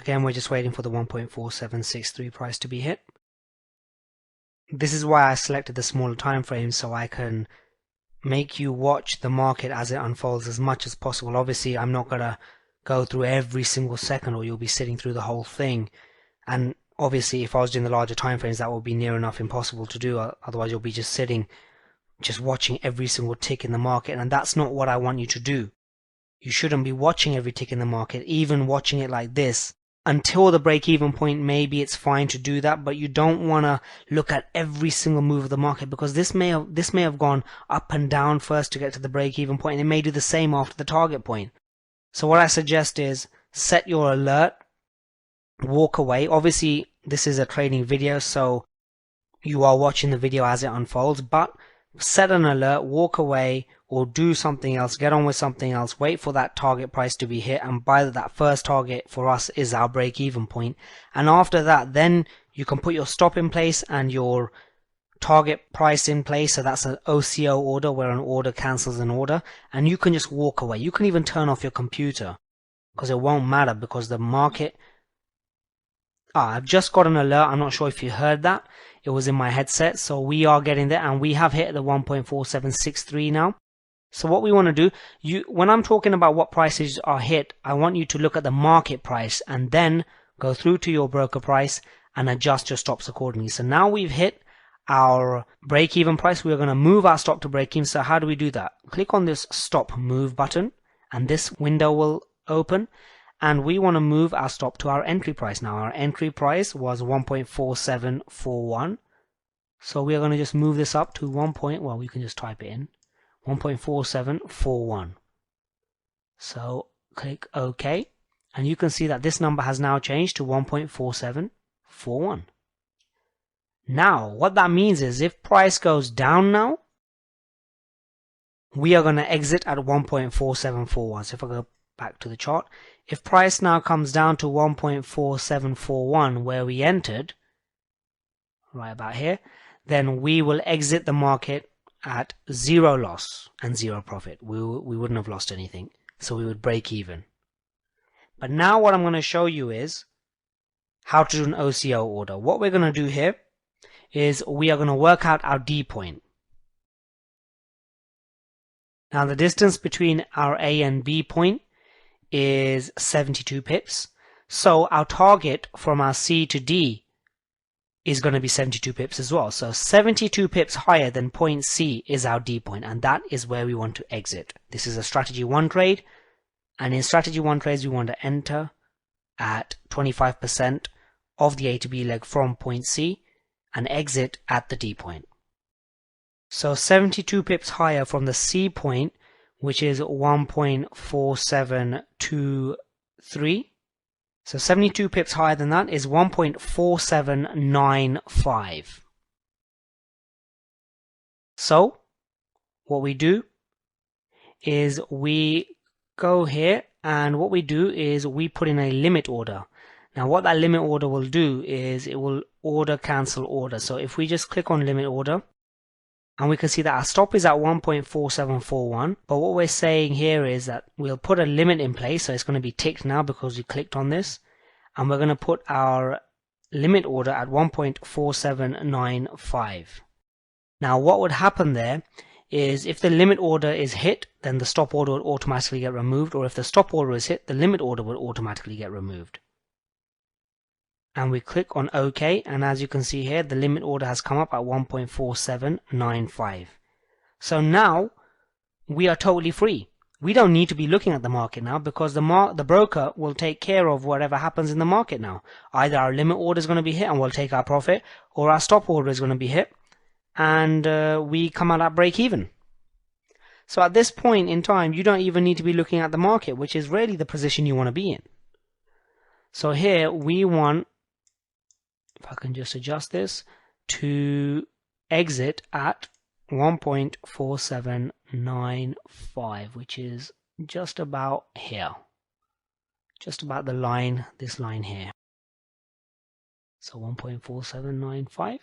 Again, we're just waiting for the 1.4763 price to be hit. This is why I selected the smaller time frame, so I can make you watch the market as it unfolds as much as possible. Obviously, I'm not going to go through every single second, or you'll be sitting through the whole thing. And obviously, if I was doing the larger time frames, that would be near enough impossible to do. Otherwise, you'll be just sitting, just watching every single tick in the market, and that's not what I want you to do. You shouldn't be watching every tick in the market, even watching it like this. Until the break-even point, maybe it's fine to do that, but you don't want to look at every single move of the market, because this may have gone up and down first to get to the break-even point, and it may do the same after the target point. So what I suggest is set your alert, walk away. Obviously, this is a trading video, so you are watching the video as it unfolds, but set an alert, walk away, or do something else, get on with something else, wait for that target price to be hit, and by that first target for us is our break-even point. And after that, then you can put your stop in place and your target price in place. So that's an OCO order, where an order cancels an order, and you can just walk away. You can even turn off your computer, because it won't matter, because the market... I've just got an alert. I'm not sure if you heard that. It was in my headset. So we are getting there, and we have hit the 1.4763 now. So what we want to do, when I'm talking about what prices are hit, I want you to look at the market price and then go through to your broker price and adjust your stops accordingly. So now we've hit our break-even price. We're going to move our stop to break-even. So how do we do that? Click on this stop move button, and this window will open. And we want to move our stop to our entry price. Now our entry price was 1.4741. So we are going to just move this up to we can just type it in. 1.4741. So click OK, and you can see that this number has now changed to 1.4741. Now what that means is, if price goes down now, we are going to exit at 1.4741. So if I go back to the chart, if price now comes down to 1.4741 where we entered, right about here, then we will exit the market at 0 loss and 0 profit. We wouldn't have lost anything, so we would break even. But now what I'm going to show you is how to do an OCO order. What we're going to do here is we are going to work out our D point. Now the distance between our A and B point is 72 pips. So our target from our C to D is going to be 72 pips as well. So 72 pips higher than point C is our D point, and that is where we want to exit. This is a strategy 1 trade, and in strategy 1 trades we want to enter at 25% of the A to B leg from point C and exit at the D point. So 72 pips higher from the C point, which is 1.4723. So 72 pips higher than that is 1.4795. So what we do is we go here, and what we do is we put in a limit order. Now what that limit order will do is it will order cancel order. So if we just click on limit order, and we can see that our stop is at 1.4741, but what we're saying here is that we'll put a limit in place. So it's going to be ticked now because we clicked on this, and we're going to put our limit order at 1.4795. Now what would happen there is, if the limit order is hit, then the stop order would automatically get removed, or if the stop order is hit, the limit order would automatically get removed. And we click on OK, and as you can see here, the limit order has come up at 1.4795. So now we are totally free. We don't need to be looking at the market now, because the broker will take care of whatever happens in the market now. Either our limit order is going to be hit and we'll take our profit, or our stop order is going to be hit and we come out at break even. So at this point in time, you don't even need to be looking at the market, which is really the position you want to be in. So here we want, if I can just adjust this, to exit at 1.4795, which is just about here, just about the line, this line here. So 1.4795.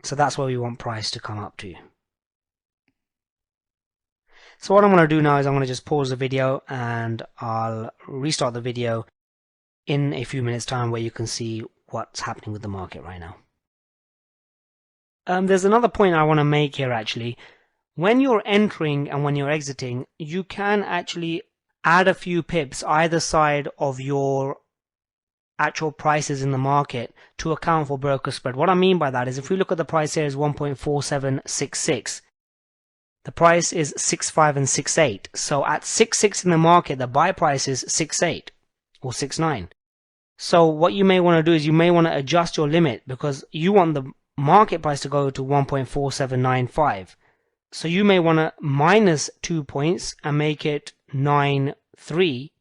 So that's where we want price to come up to. So what I'm going to do now is I'm going to just pause the video and I'll restart the video in a few minutes time where you can see what's happening with the market right now. There's another point I want to make here actually. When you're entering and when you're exiting, you can actually add a few pips either side of your actual prices in the market to account for broker spread. What I mean by that is if we look at the price here is 1.4766. The price is 6.5 and 6.8. So at 6.6 in the market, the buy price is 6.8 or 6.9. So what you may want to do is you may want to adjust your limit because you want the market price to go to 1.4795. So you may want to minus 2 points and make it 9.3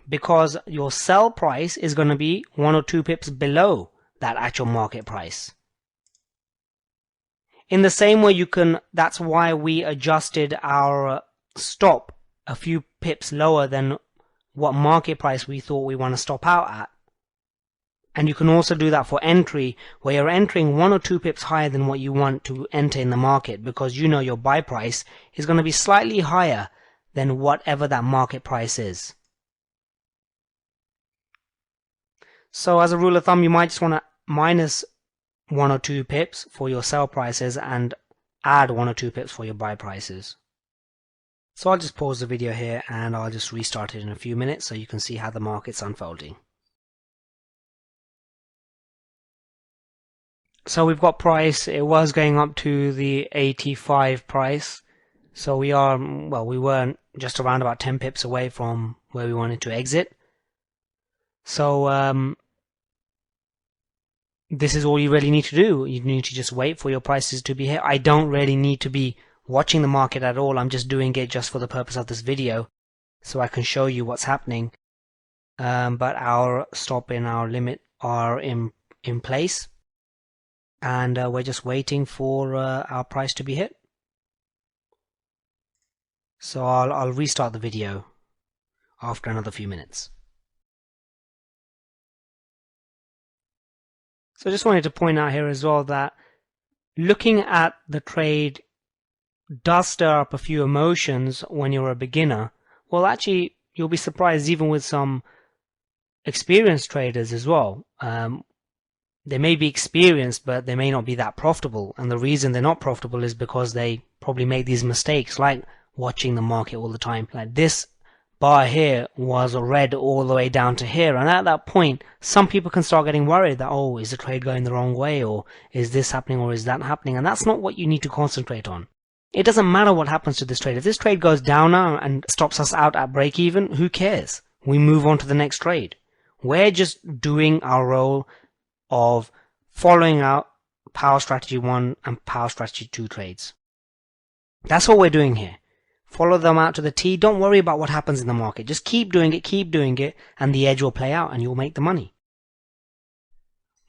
because your sell price is going to be 1 or 2 pips below that actual market price. In the same way that's why we adjusted our stop a few pips lower than what market price we thought we want to stop out at. And you can also do that for entry, where you're entering 1 or 2 pips higher than what you want to enter in the market because you know your buy price is going to be slightly higher than whatever that market price is. So as a rule of thumb, you might just want to minus 1 or 2 pips for your sell prices and add 1 or 2 pips for your buy prices. So I'll just pause the video here and I'll just restart it in a few minutes so you can see how the market's unfolding. So we've got price, it was going up to the 85 price. So we weren't just around about 10 pips away from where we wanted to exit. So this is all you really need to do. You need to just wait for your prices to be hit. I don't really need to be watching the market at all. I'm just doing it just for the purpose of this video so I can show you what's happening. But our stop and our limit are in place. And we're just waiting for our price to be hit. So I'll restart the video after another few minutes. So I just wanted to point out here as well that looking at the trade does stir up a few emotions when you're a beginner. Well, actually, you'll be surprised even with some experienced traders as well. They may be experienced, but they may not be that profitable. And the reason they're not profitable is because they probably make these mistakes, like watching the market all the time. Like this bar here was red all the way down to here. And at that point, some people can start getting worried that, oh, is the trade going the wrong way? Or is this happening? Or is that happening? And that's not what you need to concentrate on. It doesn't matter what happens to this trade. If this trade goes down now and stops us out at break even, who cares? We move on to the next trade. We're just doing our role of following out power strategy 1 and power strategy 2 trades. That's what we're doing here. Follow them out to the T. Don't worry about what happens in the market. Just keep doing it, and the edge will play out and you'll make the money.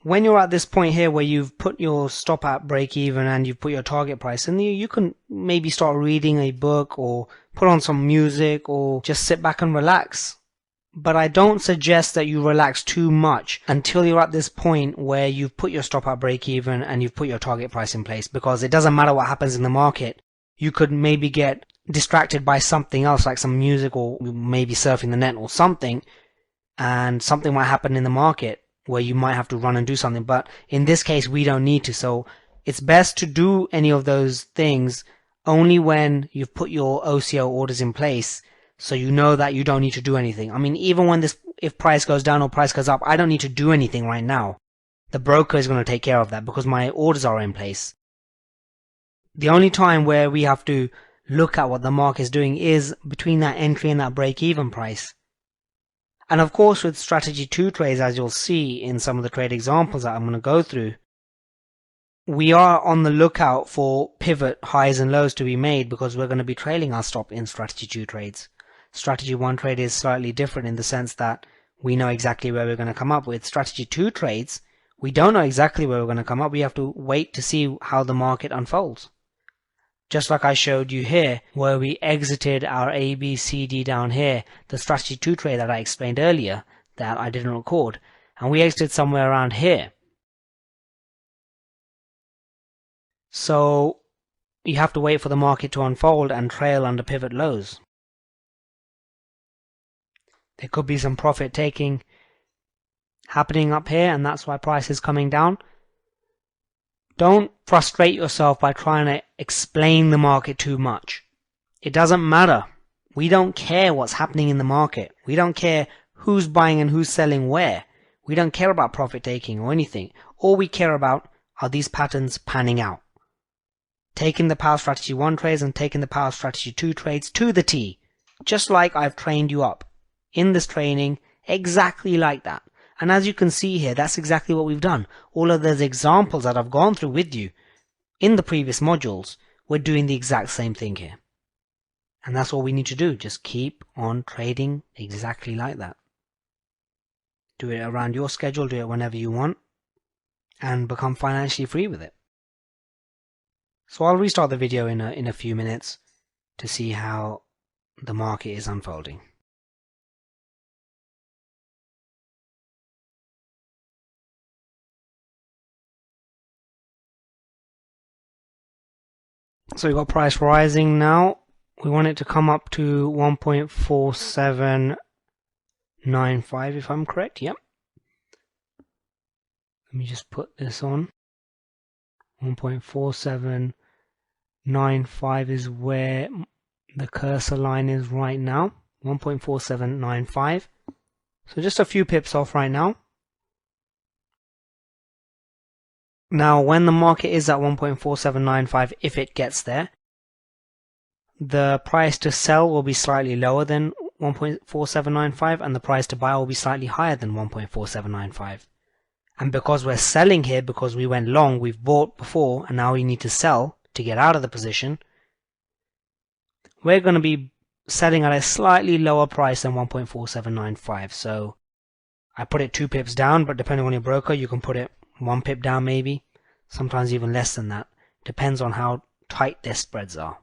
When you're at this point here where you've put your stop at break even and you've put your target price, and you can maybe start reading a book or put on some music or just sit back and relax. But I don't suggest that you relax too much until you're at this point where you've put your stop at break even and you've put your target price in place, because it doesn't matter what happens in the market. You could maybe get distracted by something else, like some music or maybe surfing the net or something, and something might happen in the market where you might have to run and do something. But in this case, we don't need to. So it's best to do any of those things only when you've put your OCO orders in place, so you know that you don't need to do anything. I mean, even when if price goes down or price goes up, I don't need to do anything right now. The broker is going to take care of that because my orders are in place. The only time where we have to look at what the market is doing is between that entry and that break-even price. And of course, with strategy 2 trades, as you'll see in some of the trade examples that I'm going to go through, we are on the lookout for pivot highs and lows to be made because we're going to be trailing our stop in strategy 2 trades. Strategy 1 trade is slightly different in the sense that we know exactly where we're going to come up. With strategy 2 trades, we don't know exactly where we're going to come up. We have to wait to see how the market unfolds. Just like I showed you here, where we exited our A, B, C, D down here, the strategy 2 trade that I explained earlier that I didn't record, and we exited somewhere around here. So you have to wait for the market to unfold and trail under pivot lows. There could be some profit taking, happening up here, and that's why price is coming down. Don't frustrate yourself by trying to explain the market too much. It doesn't matter. We don't care what's happening in the market. We don't care who's buying and who's selling where. We don't care about profit taking or anything. All we care about are these patterns panning out. Taking the Power Strategy 1 trades and taking the Power Strategy 2 trades to the T. Just like I've trained you up in this training, exactly like that. And as you can see here, that's exactly what we've done. All of those examples that I've gone through with you in the previous modules, we're doing the exact same thing here. And that's all we need to do. Just keep on trading exactly like that. Do it around your schedule, do it whenever you want, and become financially free with it. So I'll restart the video in a few minutes to see how the market is unfolding. So we've got price rising now. We want it to come up to 1.4795 if I'm correct. Yep. Let me just put this on. 1.4795 is where the cursor line is right now. 1.4795. So just a few pips off right now. Now when the market is at 1.4795, if it gets there, the price to sell will be slightly lower than 1.4795 and the price to buy will be slightly higher than 1.4795. And because we're selling here, because we went long, we've bought before and now we need to sell to get out of the position, we're going to be selling at a slightly lower price than 1.4795. So I put it 2 pips down, but depending on your broker, you can put it 1 pip down maybe, sometimes even less than that. Depends on how tight their spreads are.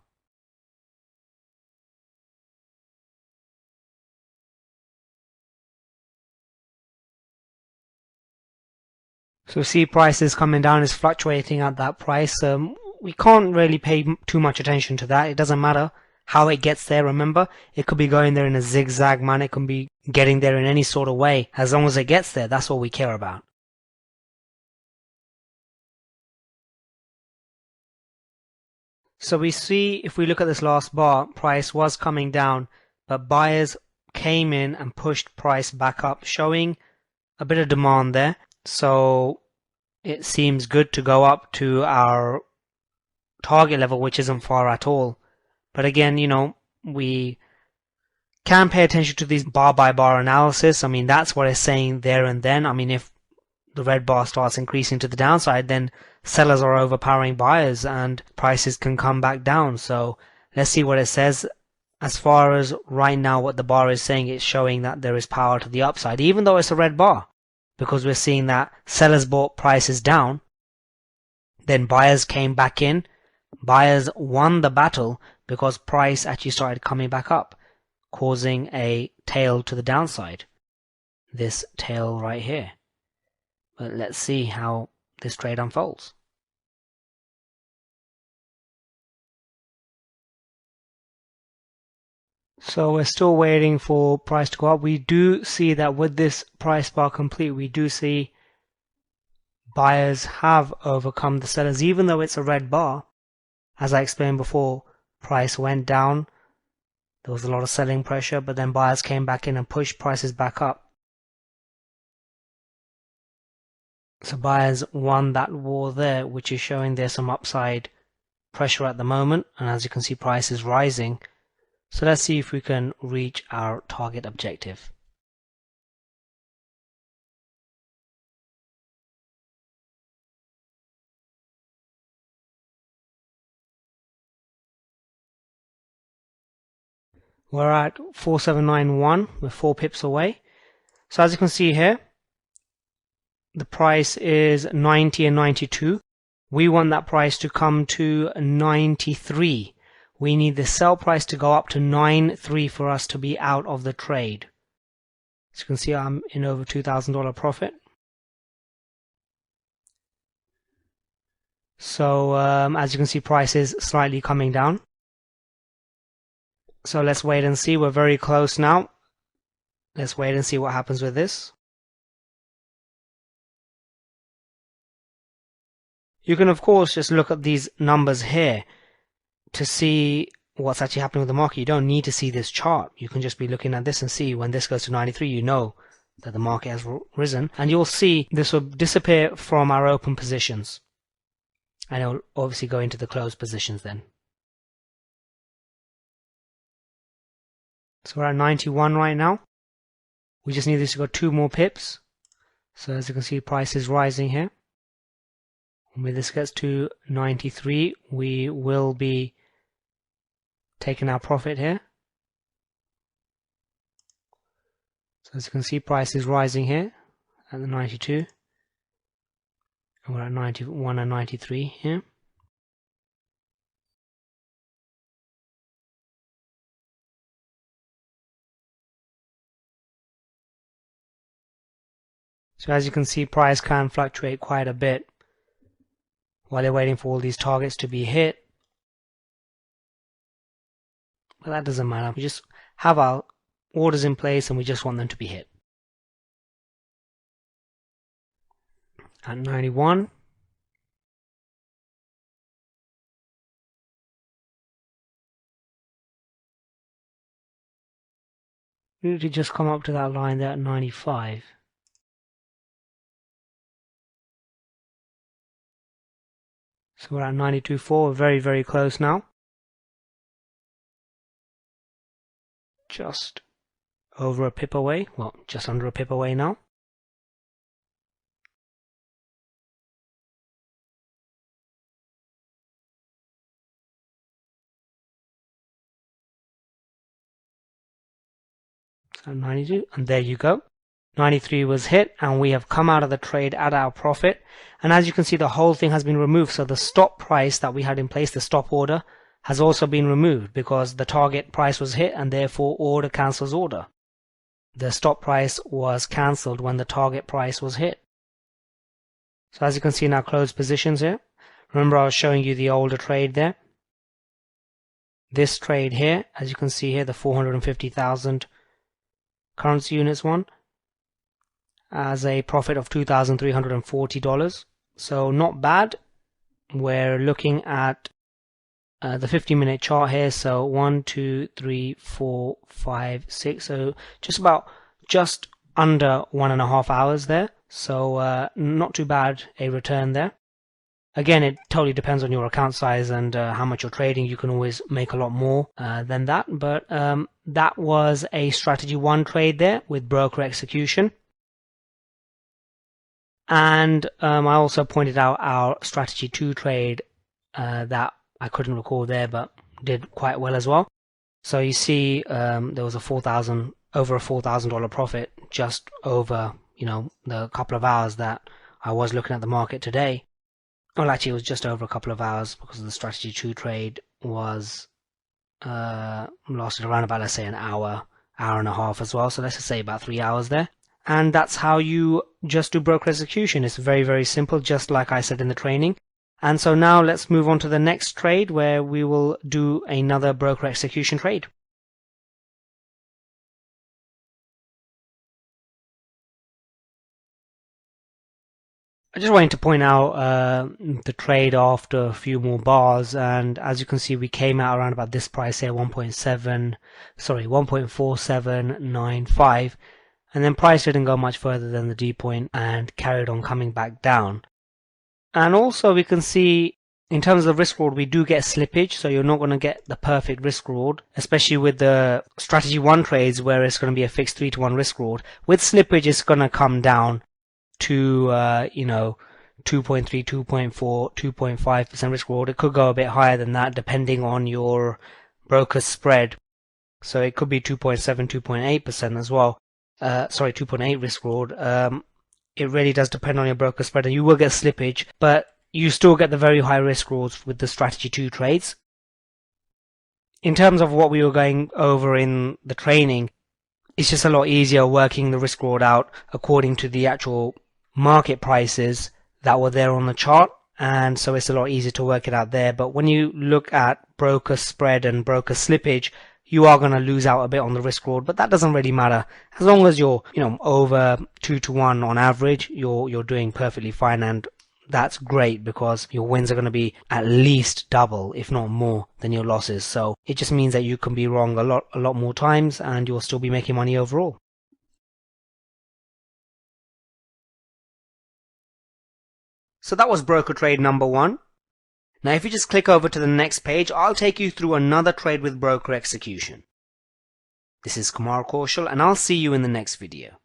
So see prices coming down, is fluctuating at that price. We can't really pay too much attention to that. It doesn't matter how it gets there. Remember, it could be going there in a zigzag manner. It can be getting there in any sort of way. As long as it gets there, that's all we care about. So we see, if we look at this last bar, price was coming down, but buyers came in and pushed price back up, showing a bit of demand there. So it seems good to go up to our target level, which isn't far at all. But again, you know, we can pay attention to these bar by bar analysis. I mean, that's what it's saying there and then. I mean, if the red bar starts increasing to the downside, then sellers are overpowering buyers and prices can come back down. So let's see what it says. As far as right now, what the bar is saying, it's showing that there is power to the upside, even though it's a red bar, because we're seeing that sellers bought prices down, then buyers came back in, buyers won the battle because price actually started coming back up, causing a tail to the downside. This tail right here. But let's see how this trade unfolds. So we're still waiting for price to go up. We do see that with this price bar complete, we do see buyers have overcome the sellers, even though it's a red bar. As I explained before, price went down. There was a lot of selling pressure, but then buyers came back in and pushed prices back up. So buyers won that war there, which is showing there's some upside pressure at the moment. And as you can see, price is rising. So let's see if we can reach our target objective. We're at 4791, we're 4 pips away. So as you can see here, the price is 90 and 92. We want that price to come to 93. We need the sell price to go up to 93 for us to be out of the trade. As you can see, I'm in over $2,000 profit. So as you can see, price is slightly coming down. So let's wait and see. We're very close now. Let's wait and see what happens with this. You can of course just look at these numbers here to see what's actually happening with the market. You don't need to see this chart. You can just be looking at this and see when this goes to 93, you know that the market has risen, and you'll see this will disappear from our open positions, and it will obviously go into the closed positions then. So we're at 91 right now. We just need this to go 2 more pips. So as you can see, price is rising here. When this gets to 93, we will be taking our profit here. So as you can see, price is rising here at the 92. And we're at 91 and 93 here. So as you can see, price can fluctuate quite a bit while they're waiting for all these targets to be hit. But that doesn't matter. We just have our orders in place and we just want them to be hit. At 91. We need to just come up to that line there at 95. So we're at 92.4, we're very, very close now. Just over a pip away, well, just under a pip away now. So 92, and there you go. 93 was hit, and we have come out of the trade at our profit. And as you can see, the whole thing has been removed. So the stop price that we had in place, the stop order, has also been removed because the target price was hit, and therefore order cancels order. The stop price was cancelled when the target price was hit. So as you can see in our closed positions here, remember I was showing you the older trade there. This trade here, as you can see here, the 450,000 currency units one, as a profit of $2,340. So not bad. We're looking at the 50-minute chart here. So 1, 2, 3, 4, 5, 6. So just under 1.5 hours there. So not too bad a return there. Again, it totally depends on your account size and how much you're trading. You can always make a lot more than that. But that was a strategy 1 trade there with broker execution. And I also pointed out our strategy 2 trade that I couldn't record there, but did quite well as well. So you see, there was over a $4,000 profit just over, the couple of hours that I was looking at the market today. Well, actually, it was just over a couple of hours because the strategy 2 trade was lasted around about, let's say, an hour and a half as well. So let's just say about 3 hours there. And that's how you just do broker execution. It's very, very simple, just like I said in the training. And so now let's move on to the next trade where we will do another broker execution trade. I just wanted to point out the trade after a few more bars, and as you can see, we came out around about this price here, 1.4795. And then price didn't go much further than the D point and carried on coming back down. And also we can see in terms of risk reward, we do get slippage, so you're not going to get the perfect risk reward, especially with the strategy 1 trades where it's going to be a fixed 3-to-1 risk reward. With slippage, it's going to come down to 2.3, 2.4, 2.5% risk reward. It could go a bit higher than that depending on your broker spread. So it could be 2.7, 2.8% as well. 2.8 risk reward. It really does depend on your broker spread, and you will get slippage, but you still get the very high risk rewards with the strategy 2 trades. In terms of what we were going over in the training, it's just a lot easier working the risk reward out according to the actual market prices that were there on the chart, and so it's a lot easier to work it out there. But when you look at broker spread and broker slippage, you are going to lose out a bit on the risk reward, but that doesn't really matter. As long as you're, over 2-to-1 on average, you're doing perfectly fine, and that's great because your wins are going to be at least double, if not more, than your losses. So it just means that you can be wrong a lot more times and you'll still be making money overall. So that was broker trade number 1. Now if you just click over to the next page, I'll take you through another trade with broker execution. This is Kumar Kaushal, and I'll see you in the next video.